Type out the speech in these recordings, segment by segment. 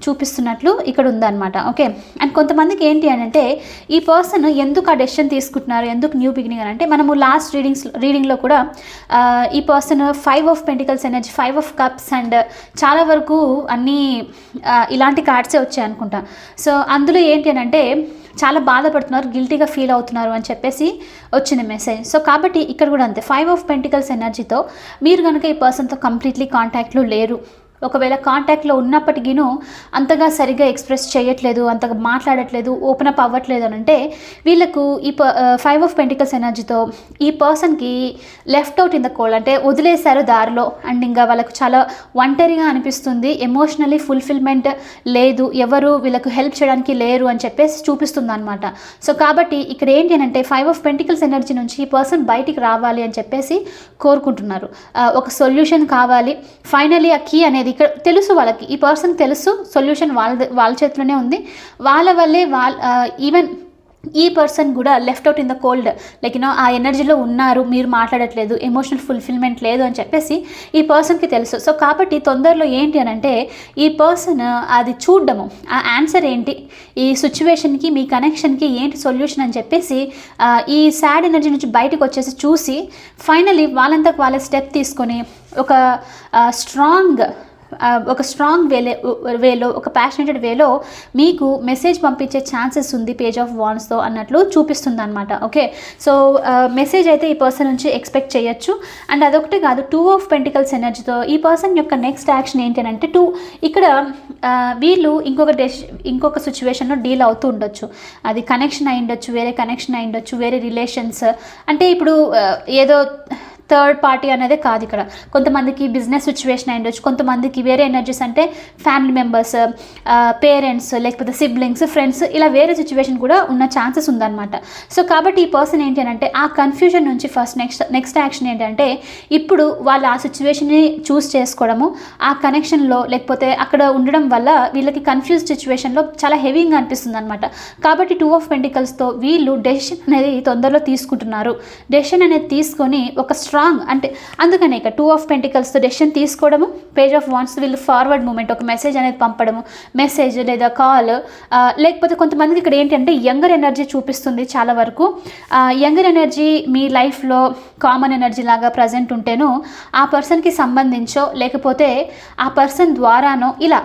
చూపిస్తున్నట్లు ఇక్కడ ఉందన్నమాట. Okay, and కొంతమందికి ఏంటి అని అంటే ఈ పర్సన్ ఎందుకు ఆ డెసిషన్ తీసుకుంటున్నారు, ఎందుకు న్యూ బిగినింగ్ అని అంటే మనము లాస్ట్ రీడింగ్లో కూడా ఈ person 5 of pentacles energy, 5 of cups and చాలా వరకు అన్నీ ఇలాంటి కార్డ్సే వచ్చాయి అనుకుంటా. సో అందులో ఏంటి అని అంటే చాలా బాధపడుతున్నారు, గిల్టీగా ఫీల్ అవుతున్నారు అని చెప్పేసి వచ్చింది మెసేజ్. సో కాబట్టి ఇక్కడ కూడా అంతే, 5 ఆఫ్ పెంటికల్స్ ఎనర్జీతో మీరు కనుక ఈ పర్సన్తో కంప్లీట్లీ కాంటాక్ట్లో లేరు, ఒకవేళ కాంటాక్ట్లో ఉన్నప్పటికీను అంతగా సరిగ్గా ఎక్స్ప్రెస్ చేయట్లేదు, అంతగా మాట్లాడట్లేదు, ఓపెన్ అప్ అవ్వట్లేదు అని అంటే వీళ్ళకు ఈ 5 ఆఫ్ పెంటికల్స్ ఎనర్జీతో ఈ పర్సన్కి left out in the cold, అంటే వదిలేశారు దారిలో. అండ్ ఇంకా వాళ్ళకు చాలా ఒంటరిగా అనిపిస్తుంది, ఎమోషనలీ ఫుల్ఫిల్మెంట్ లేదు, ఎవరు వీళ్ళకు హెల్ప్ చేయడానికి లేరు అని చెప్పేసి చూపిస్తుంది అనమాట. సో కాబట్టి ఇక్కడ ఏంటి అని అంటే 5 ఆఫ్ పెంటికల్స్ ఎనర్జీ నుంచి ఈ పర్సన్ బయటికి రావాలి అని చెప్పేసి కోరుకుంటున్నారు. ఒక సొల్యూషన్ కావాలి. ఫైనలీ ఆ కీ అనేది ఇక్కడ తెలుసు వాళ్ళకి, ఈ పర్సన్ తెలుసు సొల్యూషన్ వాళ్ళ చేతిలోనే ఉంది. వాళ్ళ వల్లే ఈవెన్ ఈ పర్సన్ కూడా left out in the cold, like ఆ ఎనర్జీలో ఉన్నారు, మీరు మాట్లాడట్లేదు, ఎమోషనల్ ఫుల్ఫిల్మెంట్ లేదు అని చెప్పేసి ఈ పర్సన్కి తెలుసు. సో కాబట్టి తొందరలో ఏంటి అని అంటే ఈ పర్సన్ అది చూడడము, ఆ ఆన్సర్ ఏంటి, ఈ సిచ్యువేషన్కి మీ కనెక్షన్కి ఏంటి సొల్యూషన్ అని చెప్పేసి ఈ సాడ్ ఎనర్జీ నుంచి బయటకు వచ్చేసి చూసి ఫైనలీ వాళ్ళంతకు వాళ్ళ స్టెప్ తీసుకొని ఒక స్ట్రాంగ్ వేలో ఒక ప్యాషనేటెడ్ వేలో మీకు మెసేజ్ పంపించే ఛాన్సెస్ ఉంది పేజ్ ఆఫ్ వాండ్స్తో అన్నట్లు చూపిస్తుంది అనమాట. ఓకే, సో మెసేజ్ అయితే ఈ పర్సన్ నుంచి ఎక్స్పెక్ట్ చేయొచ్చు. అండ్ అదొకటే కాదు, 2 ఆఫ్ పెంటికల్స్ ఎనర్జీతో ఈ పర్సన్ యొక్క నెక్స్ట్ యాక్షన్ ఏంటి అని అంటే ఇక్కడ వీళ్ళు ఇంకొక సిచ్యువేషన్లో డీల్ అవుతూ ఉండొచ్చు. అది కనెక్షన్ అయి ఉండొచ్చు, వేరే కనెక్షన్ అయి ఉండొచ్చు, వేరే రిలేషన్స్. అంటే ఇప్పుడు ఏదో థర్డ్ పార్టీ అనేది కాదు, ఇక్కడ కొంతమందికి బిజినెస్ సిచ్యువేషన్ అయి ఉండొచ్చు, కొంతమందికి వేరే ఎనర్జీస్ అంటే ఫ్యామిలీ మెంబర్స్, పేరెంట్స్, లేకపోతే సిబ్లింగ్స్, ఫ్రెండ్స్, ఇలా వేరే సిచ్యువేషన్ కూడా ఉన్న ఛాన్సెస్ ఉందన్నమాట. సో కాబట్టి ఈ పర్సన్ ఏంటి అని అంటే ఆ కన్ఫ్యూజన్ నుంచి ఫస్ట్ నెక్స్ట్ యాక్షన్ ఏంటంటే ఇప్పుడు వాళ్ళు ఆ సిచ్యువేషన్ని చూస్ చేసుకోవడము, ఆ కనెక్షన్లో లేకపోతే అక్కడ ఉండడం వల్ల వీళ్ళకి కన్ఫ్యూజ్ సిచ్యువేషన్లో చాలా హెవీగా అనిపిస్తుంది అనమాట. కాబట్టి 2 ఆఫ్ పెంటికల్స్తో వీళ్ళు డెసిషన్ అనేది తొందరలో తీసుకుంటున్నారు. డెసిషన్ అనేది తీసుకొని ఒక అంటే అందుకనే ఇక 2 ఆఫ్ పెంటికల్స్తో డెసిషన్ తీసుకోవడము, పేజ్ ఆఫ్ వాండ్స్ వీళ్ళు ఫార్వర్డ్ మూమెంట్, ఒక మెసేజ్ అనేది పంపడము, మెసేజ్ లేదా కాల్, లేకపోతే కొంతమందికి ఇక్కడ ఏంటంటే యంగర్ ఎనర్జీ చూపిస్తుంది. చాలా వరకు యంగర్ ఎనర్జీ మీ లైఫ్లో కామన్ ఎనర్జీ లాగా ప్రజెంట్ ఉంటేనో ఆ పర్సన్కి సంబంధించో లేకపోతే ఆ పర్సన్ ద్వారానో ఇలా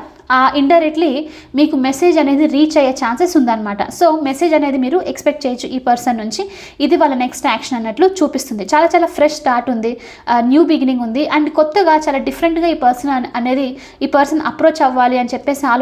ఇండైరెక్ట్లీ మీకు మెసేజ్ అనేది రీచ్ అయ్యే ఛాన్సెస్ ఉందన్నమాట. సో మెసేజ్ అనేది మీరు ఎక్స్పెక్ట్ చేయొచ్చు ఈ పర్సన్ నుంచి. ఇది వాళ్ళ నెక్స్ట్ యాక్షన్ అన్నట్లు చూపిస్తుంది. చాలా చాలా ఫ్రెష్ స్టార్ట్ ఉంది, న్యూ బిగినింగ్ ఉంది. అండ్ కొత్తగా చాలా డిఫరెంట్గా ఈ పర్సన్ అప్రోచ్ అవ్వాలి అని చెప్పేసి